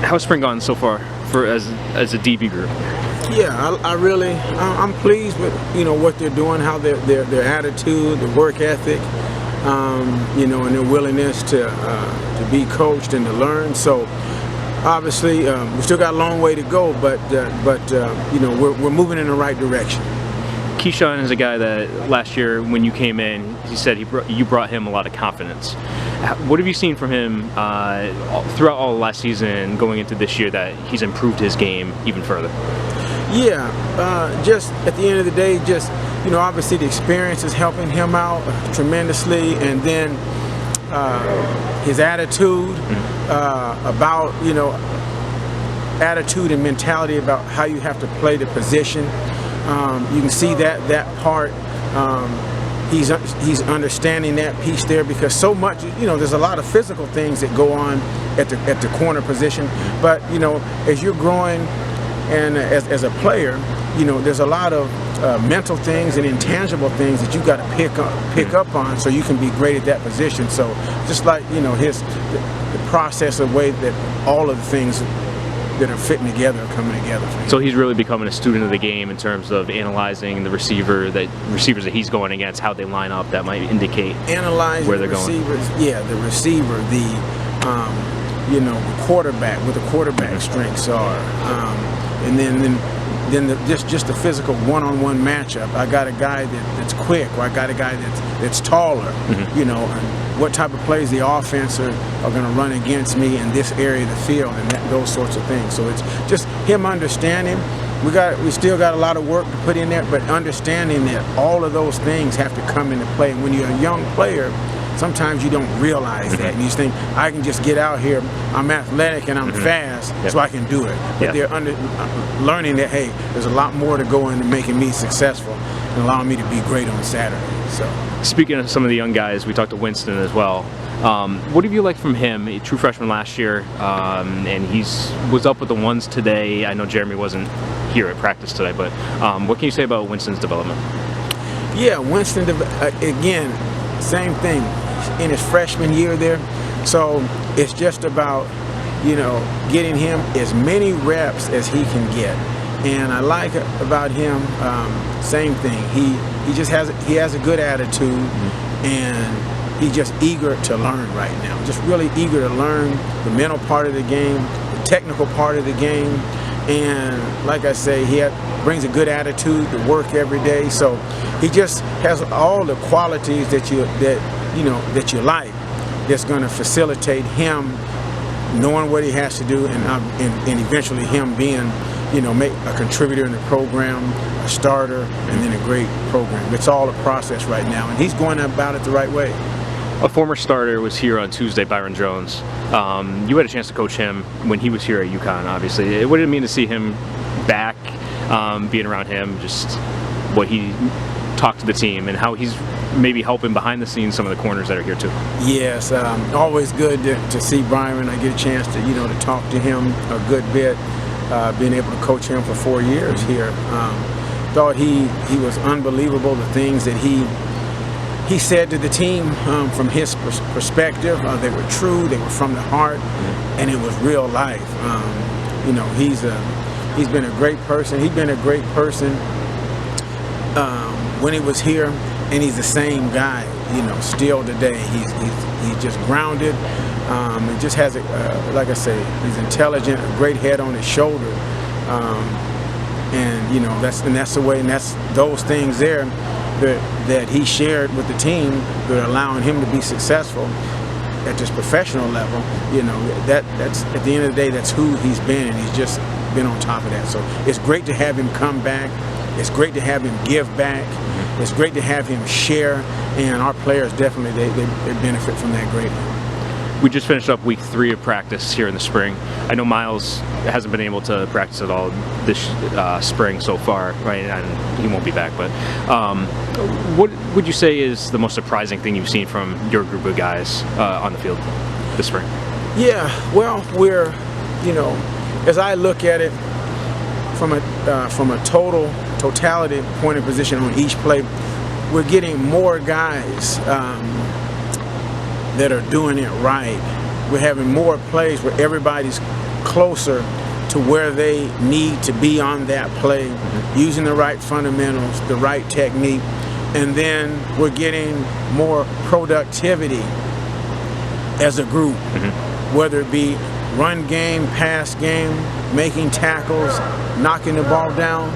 How's spring gone so far as a DB group? Yeah, I'm pleased with what they're doing, how their attitude, their work ethic, and their willingness to be coached and to learn. So obviously we still got a long way to go, but we're moving in the right direction. Keyshawn is a guy that last year when you came in, he said you brought him a lot of confidence. What have you seen from him throughout all of last season, going into this year, that he's improved his game even further? Yeah, just at the end of the day, obviously the experience is helping him out tremendously, and then his attitude about attitude and mentality about how you have to play the position. You can see that part. He's understanding that piece there, because so much, there's a lot of physical things that go on at the corner position. But as you're growing and as a player, there's a lot of mental things and intangible things that you got to pick up on, so you can be great at that position. So just like the process of way that all of the things that are fitting together are coming together for him. So he's really becoming a student of the game in terms of analyzing the receivers that he's going against, how they line up, that might indicate analyzing where they're receivers, going. Yeah, the receiver, the quarterback, what the quarterback strengths are, and then just the physical one-on-one matchup. I got a guy that's quick, or I got a guy that's taller, and what type of plays the offense are going to run against me in this area of the field, and those sorts of things. So it's just him understanding. We still got a lot of work to put in there, but understanding that all of those things have to come into play. When you're a young player, sometimes you don't realize that, and you think, I can just get out here, I'm athletic and I'm fast, so I can do it. But they're learning that, hey, there's a lot more to go into making me successful and allowing me to be great on Saturday. So, speaking of some of the young guys, we talked to Winston as well. What have you liked from him? A true freshman last year, and was up with the ones today. I know Jeremy wasn't here at practice today, but what can you say about Winston's development? Yeah, Winston, again, same thing. In his freshman year there, so it's just about getting him as many reps as he can get. And I like about him, same thing. He has a good attitude, and he's just eager to learn right now. Just really eager to learn the mental part of the game, the technical part of the game, and like I say, he brings a good attitude to work every day. So he just has all the qualities that you like, that's going to facilitate him knowing what he has to do, and eventually him being, a contributor in the program, a starter, and then a great program. It's all a process right now, and he's going about it the right way. A former starter was here on Tuesday, Byron Jones. You had a chance to coach him when he was here at UConn, obviously. What did it mean to see him back, being around him, just what he talked to the team and how he's maybe helping behind the scenes some of the corners that are here too? Yes, always good to see Byron. I get a chance to talk to him a good bit, being able to coach him for 4 years here. Thought he was unbelievable, the things that he said to the team from his perspective. They were true, they were from the heart, and it was real life. He's been a great person. He's been a great person when he was here, and he's the same guy, still today. He's just grounded. He just has like I say, he's intelligent, a great head on his shoulder, and that's the way, and that's those things there that he shared with the team that are allowing him to be successful at this professional level. That's at the end of the day, that's who he's been, and he's just been on top of that. So it's great to have him come back. It's great to have him give back. It's great to have him share, and our players definitely they benefit from that greatly. We just finished up week 3 of practice here in the spring. I know Miles hasn't been able to practice at all this spring so far, right? And he won't be back. But what would you say is the most surprising thing you've seen from your group of guys on the field this spring? Yeah, well, we're, as I look at it from a totality point of position on each play, we're getting more guys that are doing it right. We're having more plays where everybody's closer to where they need to be on that play, using the right fundamentals, the right technique, and then we're getting more productivity as a group, whether it be run game, pass game, making tackles, knocking the ball down.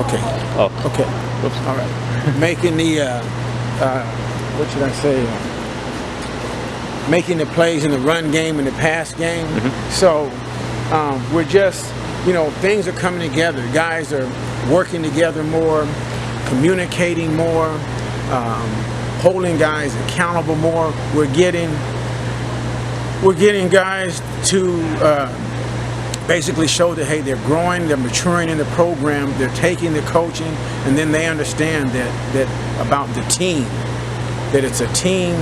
Okay. Oh. Okay. Oops. All right. Making the what should I say? Making the plays in the run game and the pass game. So we're just, things are coming together. Guys are working together more, communicating more, holding guys accountable more. We're getting guys to basically show that, hey, they're growing, they're maturing in the program, they're taking the coaching, and then they understand that about the team, that it's a team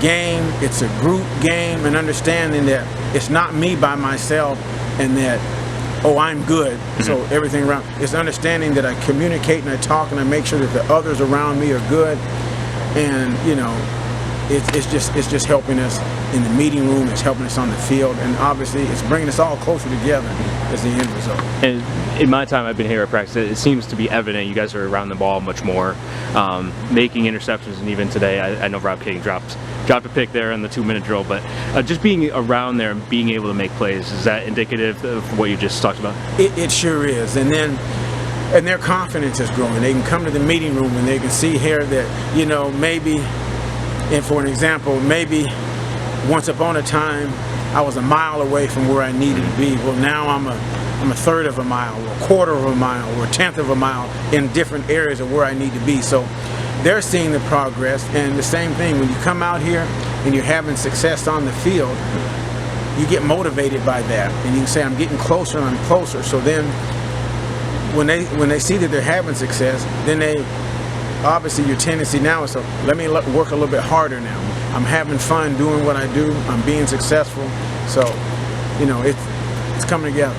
game, it's a group game, and understanding that it's not me by myself and that, oh, I'm good, so everything around. It's understanding that I communicate and I talk and I make sure that the others around me are good, and it's just helping us in the meeting room, it's helping us on the field, and obviously it's bringing us all closer together as the end result. And in my time I've been here at practice, it seems to be evident you guys are around the ball much more, making interceptions, and even today I know Rob King dropped a pick there in the 2-minute drill, but just being around there and being able to make plays, is that indicative of what you just talked about? It sure is, and their confidence is growing. They can come to the meeting room and they can see here that, maybe, and for an example, maybe once upon a time I was a mile away from where I needed to be. Well, now I'm a third of a mile, or a quarter of a mile, or a tenth of a mile in different areas of where I need to be. So they're seeing the progress, and the same thing, when you come out here and you're having success on the field, you get motivated by that, and you can say, I'm getting closer and I'm closer. So then when they see that they're having success, then obviously your tendency now is to, let me work a little bit harder now. I'm having fun doing what I do, I'm being successful, so it's coming together.